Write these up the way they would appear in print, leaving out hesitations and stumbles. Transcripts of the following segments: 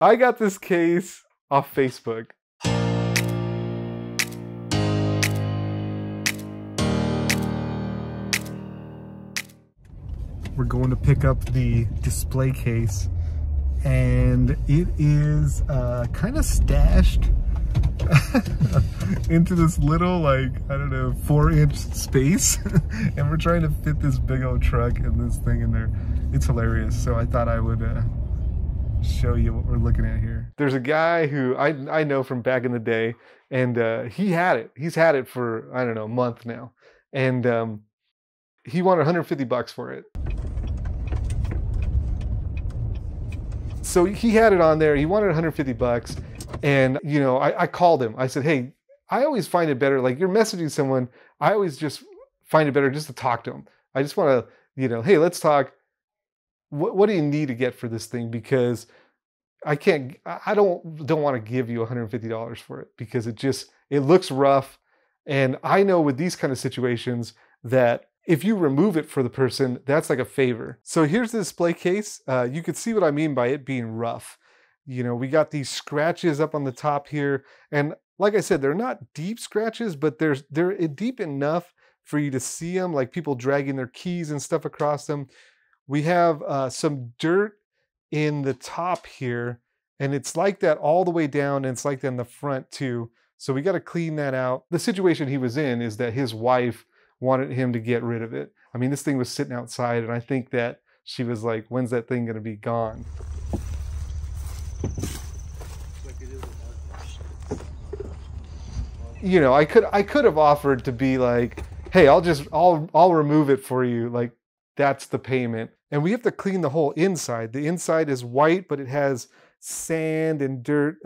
I got this case off Facebook. We're going to pick up the display case, and it is kind of stashed into this little, like, I don't know, 4-inch space. And we're trying to fit this big old truck and this thing in there. It's hilarious. So I thought I would show you what we're looking at here. There's a guy who I know from back in the day, and he had it. He's had it for, I don't know, a month now. And he wanted 150 bucks for it. So he had it on there. He wanted 150 bucks. And, you know, I called him. I said, hey, I always find it better. Like, you're messaging someone. I always just find it better just to talk to them. I just want to, you know, hey, let's talk. What do you need to get for this thing? Because I don't want to give you $150 for it, because it looks rough. And I know with these kind of situations that if you remove it for the person, that's like a favor. So here's the display case. You can see what I mean by it being rough. You know, we got these scratches up on the top here. And like I said, they're not deep scratches, but they're deep enough for you to see them, like people dragging their keys and stuff across them. We have some dirt in the top here, and it's like that all the way down, and it's like that in the front too. So we got to clean that out. The situation he was in is that his wife wanted him to get rid of it. I mean, this thing was sitting outside, and I think that she was like, when's that thing going to be gone? You know, I could have offered to be like, hey, I'll remove it for you. Like, that's the payment. And we have to clean the whole inside. The inside is white, but it has sand and dirt.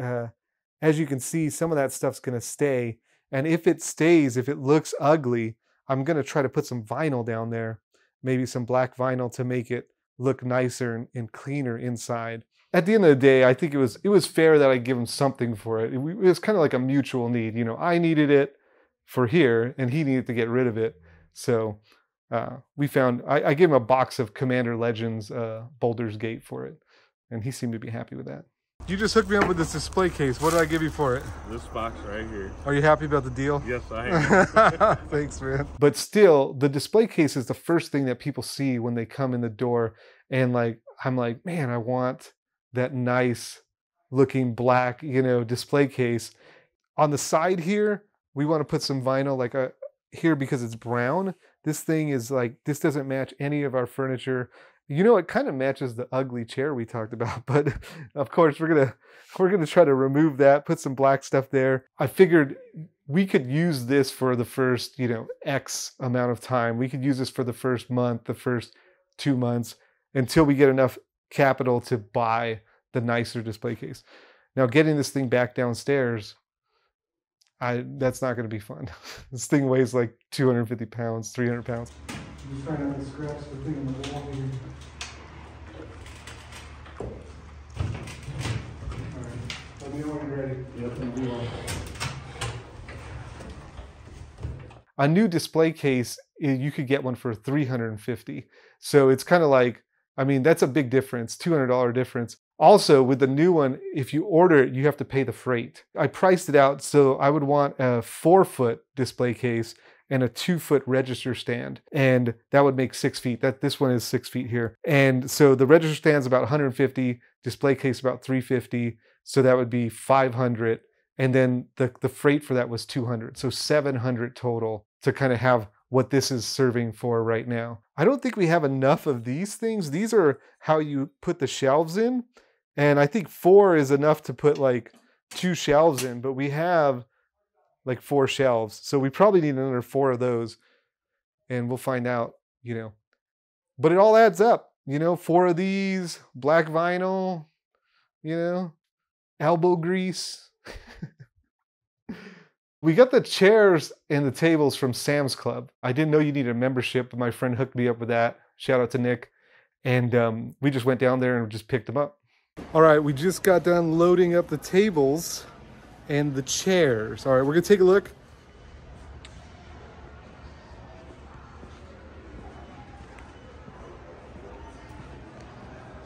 As you can see, some of that stuff's going to stay. And if it stays, if it looks ugly, I'm going to try to put some vinyl down there, maybe some black vinyl to make it look nicer and cleaner inside. At the end of the day, I think it was fair that I give him something for it. It was kind of like a mutual need. You know, I needed it for here, and he needed to get rid of it. So I gave him a box of Commander Legends Boulder's Gate for it, and he seemed to be happy with that. You just hooked me up with this display case. What did I give you for it? This box right here. Are you happy about the deal? Yes, I am. Thanks, man. But still, the display case is the first thing that people see when they come in the door. And like, I'm like, man, I want that nice looking black, you know, display case. On the side here, we want to put some vinyl like here because it's brown. This thing is like, this doesn't match any of our furniture. You know, it kind of matches the ugly chair we talked about, but of course we're gonna try to remove that, put some black stuff there. I figured we could use this for the first, you know, X amount of time. We could use this for the first month, the first 2 months, until we get enough capital to buy the nicer display case. Now, getting this thing back downstairs, that's not going to be fun. This thing weighs like 250 pounds, 300 pounds. I'm just trying not to scratch the thing in the wall here. All right, let me know when you're ready. Yep, I'm ready. A new display case, you could get one for $350. So it's kind of like, I mean, that's a big difference, $200 difference. Also, with the new one, if you order it, you have to pay the freight. I priced it out, so I would want a 4-foot display case and a 2-foot register stand. And that would make 6 feet. This one is 6 feet here. And so the register stand's about 150, display case about 350. So that would be 500. And then the freight for that was 200. So 700 total to kind of have what this is serving for right now. I don't think we have enough of these things. These are how you put the shelves in. And I think 4 is enough to put like 2 shelves in, but we have like 4 shelves. So we probably need another 4 of those, and we'll find out, you know. But it all adds up, you know, 4 of these, black vinyl, you know, elbow grease. We got the chairs and the tables from Sam's Club. I didn't know you needed a membership, but my friend hooked me up with that. Shout out to Nick. And we just went down there and just picked them up. All right, we just got done loading up the tables and the chairs. All right, we're gonna take a look.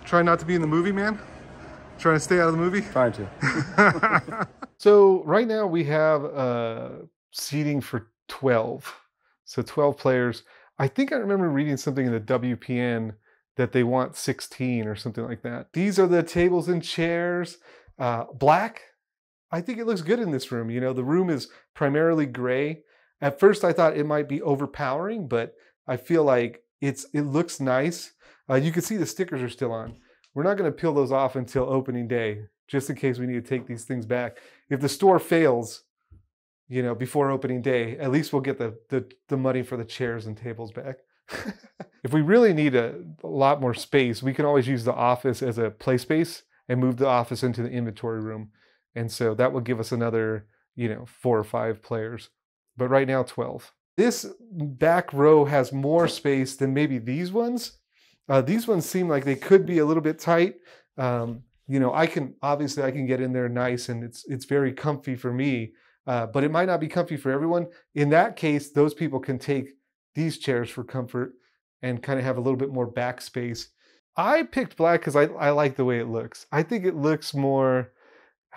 Try not to be in the movie, man? Trying to stay out of the movie? Trying to. So right now we have seating for 12. So 12 players. I think I remember reading something in the WPN that they want 16 or something like that. These are the tables and chairs. Black. I think it looks good in this room. You know, the room is primarily gray. At first I thought it might be overpowering, but I feel like it looks nice. You can see the stickers are still on. We're not going to peel those off until opening day, just in case we need to take these things back. If the store fails, you know, before opening day, at least we'll get the money for the chairs and tables back. If we really need a lot more space, we can always use the office as a play space and move the office into the inventory room. And so that will give us another, you know, 4 or 5 players. But right now, 12. This back row has more space than maybe these ones. These ones seem like they could be a little bit tight. You know, I can get in there nice, and it's very comfy for me. But it might not be comfy for everyone. In that case, those people can take these chairs for comfort and kind of have a little bit more back space. I picked black because I like the way it looks. I think it looks more,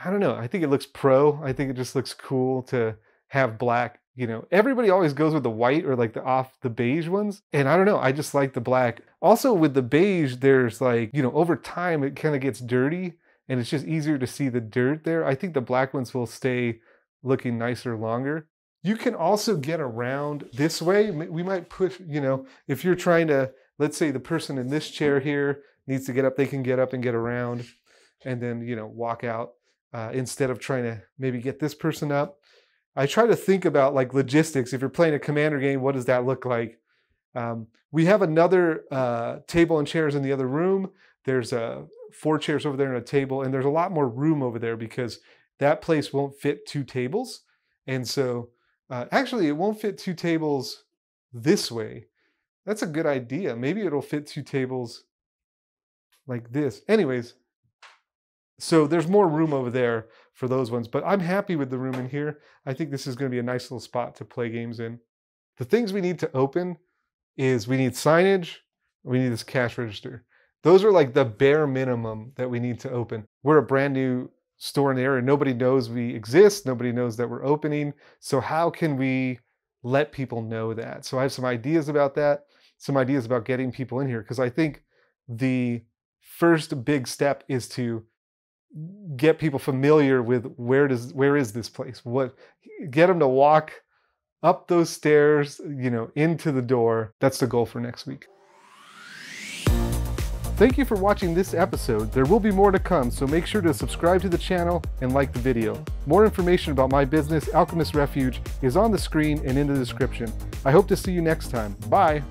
I don't know, I think it looks pro. I think it just looks cool to have black. You know, everybody always goes with the white or like the beige ones. And I don't know, I just like the black. Also with the beige, there's like, you know, over time it kind of gets dirty and it's just easier to see the dirt there. I think the black ones will stay looking nicer longer. You can also get around this way. We might push, you know, if you're trying to, let's say the person in this chair here needs to get up, they can get up and get around and then, you know, walk out instead of trying to maybe get this person up. I try to think about like logistics. If you're playing a commander game, what does that look like? We have another table and chairs in the other room. There's 4 chairs over there and a table, and there's a lot more room over there because that place won't fit 2 tables. And so actually it won't fit 2 tables this way. That's a good idea. Maybe it'll fit 2 tables like this. Anyways, so there's more room over there for those ones, but I'm happy with the room in here. I think this is going to be a nice little spot to play games in. The things we need to open is we need signage, we need this cash register. Those are like the bare minimum that we need to open. We're a brand new store in the area. Nobody knows we exist. Nobody knows that we're opening. So how can we let people know that? So I have some ideas about that, some ideas about getting people in here, because I think the first big step is to get people familiar with where is this place? Get them to walk up those stairs, you know, into the door. That's the goal for next week. Thank you for watching this episode. There will be more to come, so make sure to subscribe to the channel and like the video. More information about my business, Alchemist Refuge, is on the screen and in the description. I hope to see you next time. Bye.